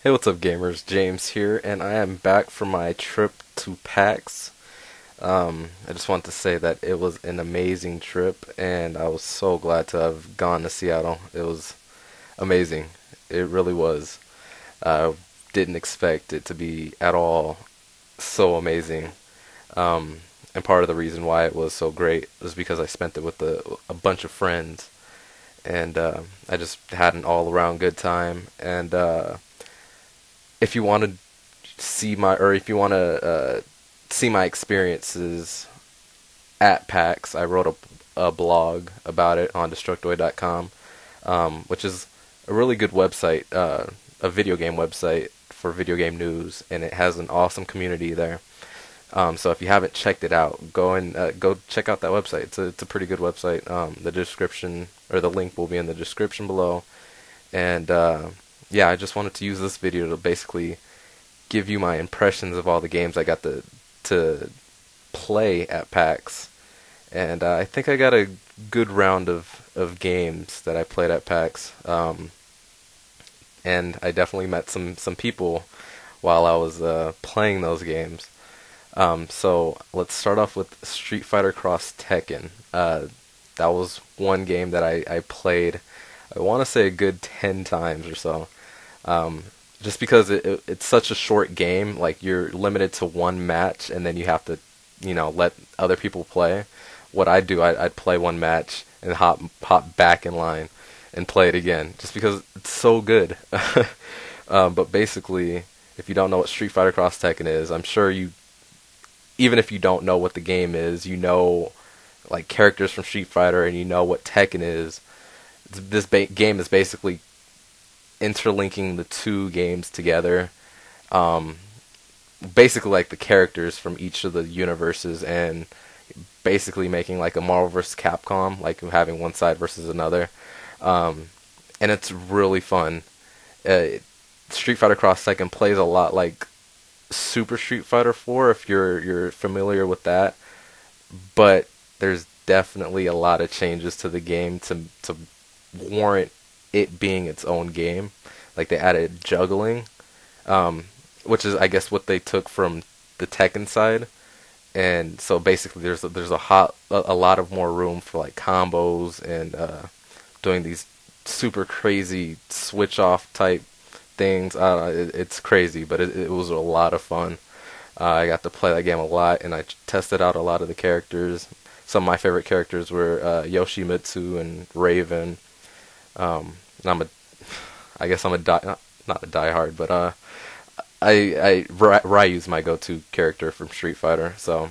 Hey, what's up, gamers? James here, and I am back from my trip to PAX. I just want to say that it was an amazing trip, and I was so glad to have gone to Seattle. It was amazing. It really was. I didn't expect it to be at all so amazing. And part of the reason why it was so great was because I spent it with a bunch of friends, and I just had an all-around good time. And if you want to if you want to see my experiences at PAX, I wrote a blog about it on Destructoid.com, which is a really good website, a video game website for video game news, and it has an awesome community there. So if you haven't checked it out, go check out that website. It's a pretty good website. The description or the link will be in the description below. And yeah, I just wanted to use this video to basically give you my impressions of all the games I got to play at PAX. And I think I got a good round of games that I played at PAX. And I definitely met some people while I was playing those games. So let's start off with Street Fighter Cross Tekken. That was one game that I played, I want to say a good 10 times or so. Um, just because it's such a short game, like you're limited to one match, and then you have to, let other people play. What I'd do, I'd play one match and hop back in line and play it again, just because it's so good. But basically, if you don't know what Street Fighter Cross Tekken is, I'm sure even if you don't know what the game is, you know like characters from Street Fighter, and you know what Tekken is. This game is basically interlinking the two games together. Um, Basically like the characters from each of the universes, and basically making like a Marvel vs. Capcom, like having one side versus another. Um, and it's really fun. Street Fighter Cross Tekken plays a lot like Super Street Fighter 4 if you're familiar with that, but there's definitely a lot of changes to the game to warrant it being its own game. Like they added juggling, um, which is I guess what they took from the Tekken side, and so basically there's a lot of more room for like combos and doing these super crazy switch off type things. It's crazy, but it was a lot of fun. I got to play that game a lot, and I tested out a lot of the characters. Some of my favorite characters were Yoshimitsu and Raven. And I guess I'm not a diehard, but Ryu's my go-to character from Street Fighter, so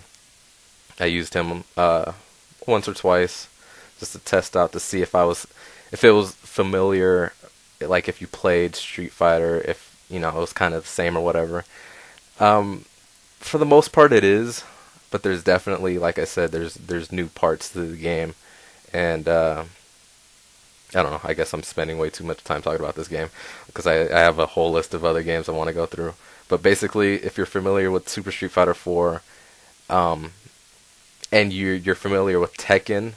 I used him once or twice just to test out to see if it was familiar, like if you played Street Fighter, if it was kind of the same or whatever. Um, for the most part, it is, but there's definitely, like I said, there's new parts to the game, and I don't know. I guess I'm spending way too much time talking about this game because I have a whole list of other games I want to go through. But basically, if you're familiar with Super Street Fighter 4, um, and you're familiar with Tekken,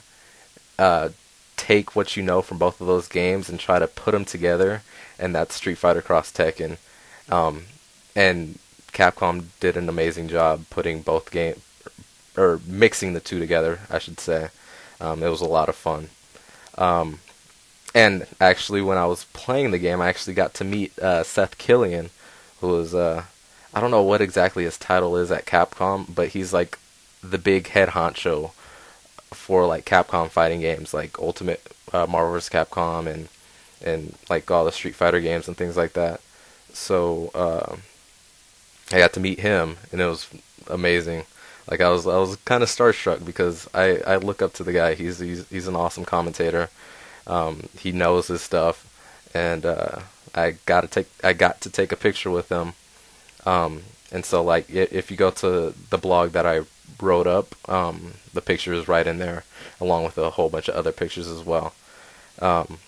uh, take what you know from both of those games and try to put them together, and that's Street Fighter Cross Tekken. Um, and Capcom did an amazing job putting both game or mixing the two together, I should say. It was a lot of fun. Um, and actually, when I was playing the game, I actually got to meet Seth Killian, who was I don't know what exactly his title is at Capcom, but he's like the big head honcho for like Capcom fighting games, like Ultimate Marvel vs. Capcom and like all the Street Fighter games and things like that. So I got to meet him, and it was amazing. Like I was kind of starstruck because I look up to the guy. He's an awesome commentator. He knows his stuff, and I got to take a picture with him. And so like if you go to the blog that I wrote up, the picture is right in there, along with a whole bunch of other pictures as well. Um,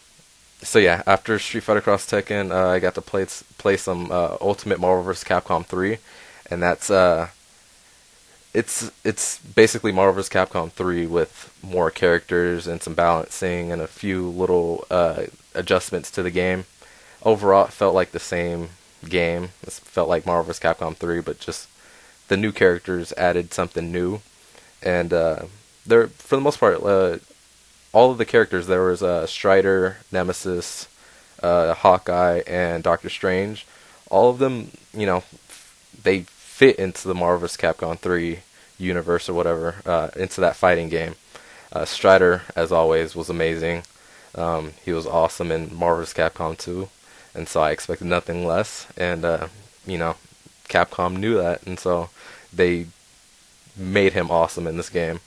so yeah, after Street Fighter Cross Tekken, I got to play some Ultimate Marvel vs. Capcom 3, and that's it's basically Marvel vs. Capcom 3 with more characters and some balancing and a few little adjustments to the game. Overall, it felt like the same game. It felt like Marvel vs. Capcom 3, but just the new characters added something new. And they're, for the most part, all of the characters, there was Strider, Nemesis, Hawkeye, and Doctor Strange. All of them, they fit into the Marvel vs. Capcom 3 universe or whatever, into that fighting game. Strider, as always, was amazing. He was awesome in Marvel vs. Capcom 2, and so I expected nothing less. And you know, Capcom knew that, and so they made him awesome in this game.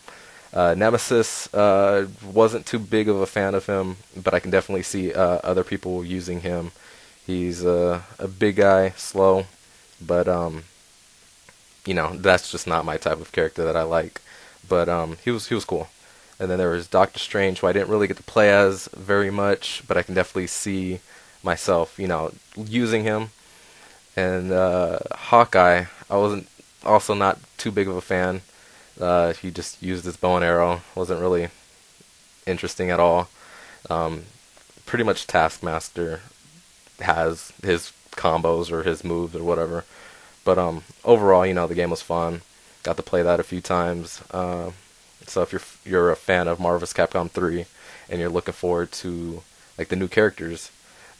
Nemesis, wasn't too big of a fan of him, but I can definitely see other people using him. He's a big guy, slow, but that's just not my type of character that I like. But he was cool. And then there was Doctor Strange, who I didn't really get to play as very much, but I can definitely see myself, using him. And Hawkeye, I wasn't also not too big of a fan. He just used his bow and arrow. Wasn't really interesting at all. Pretty much Taskmaster has his combos or his moves or whatever. But overall, the game was fun. Got to play that a few times. So if you're a fan of Marvel vs. Capcom 3 and you're looking forward to like the new characters,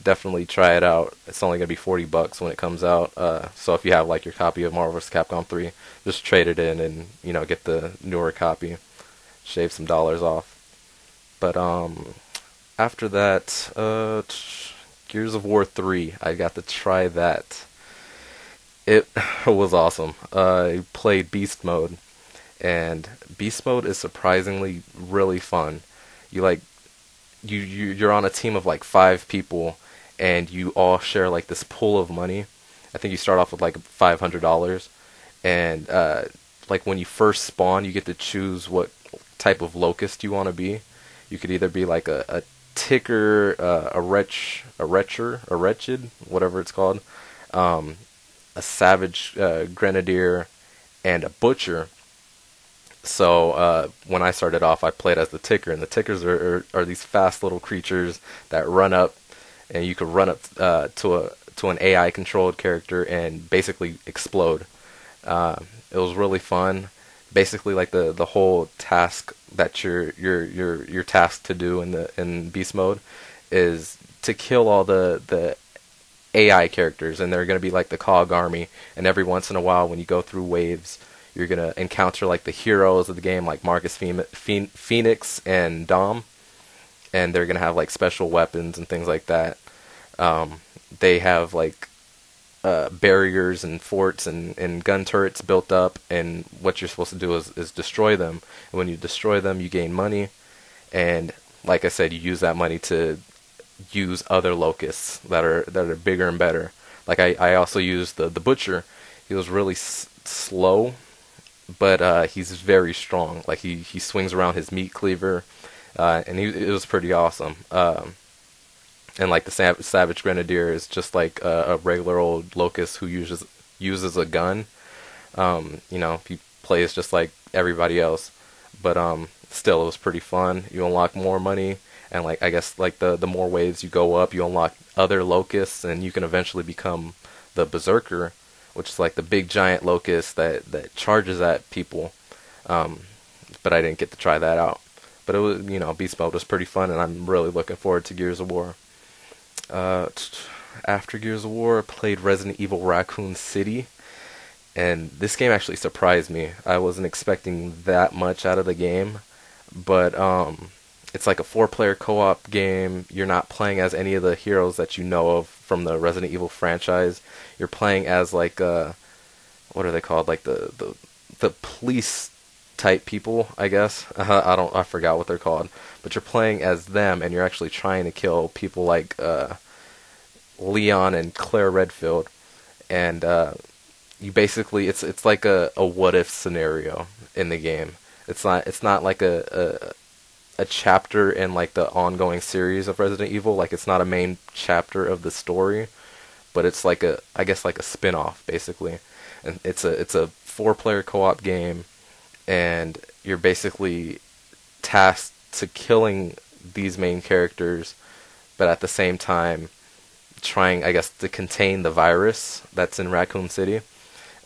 definitely try it out. It's only gonna be $40 when it comes out. So if you have like your copy of Marvel vs. Capcom 3, just trade it in and get the newer copy, shave some dollars off. But after that, Gears of War 3, I got to try that. It was awesome. I played Beast Mode, and Beast Mode is surprisingly really fun. You're on a team of like 5 people, and you all share like this pool of money. I think you start off with like $500, and like when you first spawn, you get to choose what type of locust you want to be. You could either be like a ticker, a wretched, whatever it's called, a savage grenadier, and a butcher. So when I started off, I played as the ticker, and the tickers are these fast little creatures that run up, and you could run up to an AI controlled character and basically explode. It was really fun. Basically, like the whole task that you're tasked to do in beast mode is to kill all the AI characters, and they're going to be like the COG army. And every once in a while, when you go through waves, you're going to encounter like the heroes of the game, like Marcus Phoenix and Dom, and they're going to have like special weapons and things like that. They have like barriers and forts and gun turrets built up, and what you're supposed to do is destroy them. And when you destroy them, you gain money, and like I said, you use that money to use other locusts that are bigger and better. Like I also used the butcher. He was really slow, but he's very strong. Like he swings around his meat cleaver, and it was pretty awesome. And like the Savage Grenadier is just like a regular old locust who uses a gun. He plays just like everybody else, but still it was pretty fun. You unlock more money, and like I guess like the more waves you go up, you unlock other locusts, and you can eventually become the Berserker, which is like the big giant locust that charges at people. But I didn't get to try that out. But it was, Beast Mode was pretty fun, and I'm really looking forward to Gears of War. After Gears of War, I played Resident Evil Raccoon City, and this game actually surprised me. I wasn't expecting that much out of the game, but it's like a 4-player co-op game. You're not playing as any of the heroes that you know of from the Resident Evil franchise. You're playing as like what are they called? Like the police type people, I guess. I forgot what they're called. But you're playing as them, and you're actually trying to kill people like Leon and Claire Redfield. And you basically it's like a what if scenario in the game. It's not like a chapter in like the ongoing series of Resident Evil. Like it's not a main chapter of the story, but it's like I guess like a spin-off basically. And it's a 4-player co-op game, and you're basically tasked to killing these main characters, but at the same time trying, I guess, to contain the virus that's in Raccoon City.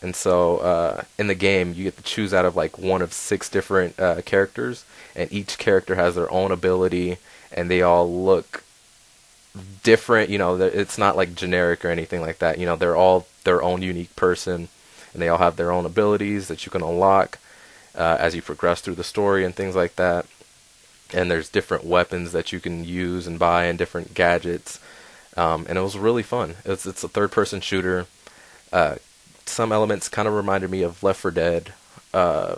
And so in the game, you get to choose out of like one of six different characters, and each character has their own ability, and they all look different. It's not like generic or anything like that. They're all their own unique person, and they all have their own abilities that you can unlock as you progress through the story and things like that. And there's different weapons that you can use and buy, and different gadgets. And it was really fun. It's a third-person shooter. Uh, some elements kind of reminded me of Left 4 Dead, uh,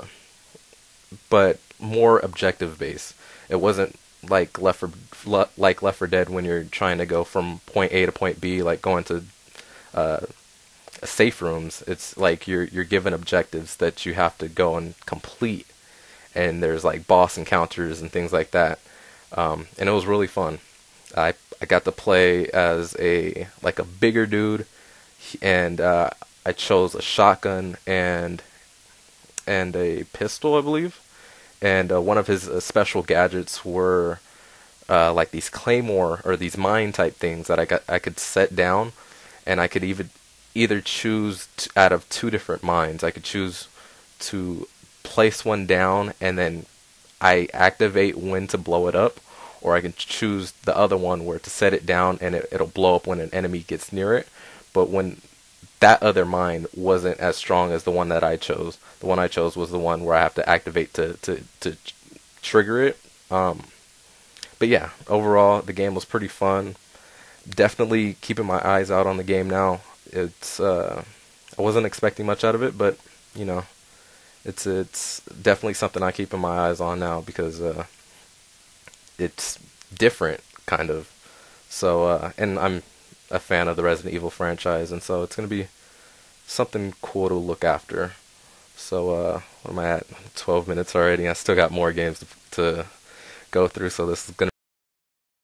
but more objective based. It wasn't like like Left 4 Dead when you're trying to go from point A to point B, like going to uh, safe rooms. It's like you're given objectives that you have to go and complete, and there's like boss encounters and things like that. And it was really fun. I got to play as a bigger dude, and I chose a shotgun and a pistol, I believe. And one of his special gadgets were like these claymore or these mine type things that I could set down, and I could even either choose out of two different mines. I could choose to place one down and then I activate when to blow it up, or I can choose the other one where to set it down and it'll blow up when an enemy gets near it. But when that other mine wasn't as strong as the one that I chose. The one I chose was the one where I have to activate to trigger it. But yeah, overall the game was pretty fun. Definitely keeping my eyes out on the game now. I wasn't expecting much out of it, but you know, it's definitely something I keep in my eyes on now because it's different, kind of. So and I'm a fan of the Resident Evil franchise, and so it's gonna be something cool to look after. So what am I at? 12 minutes already. I still got more games to go through, so this is gonna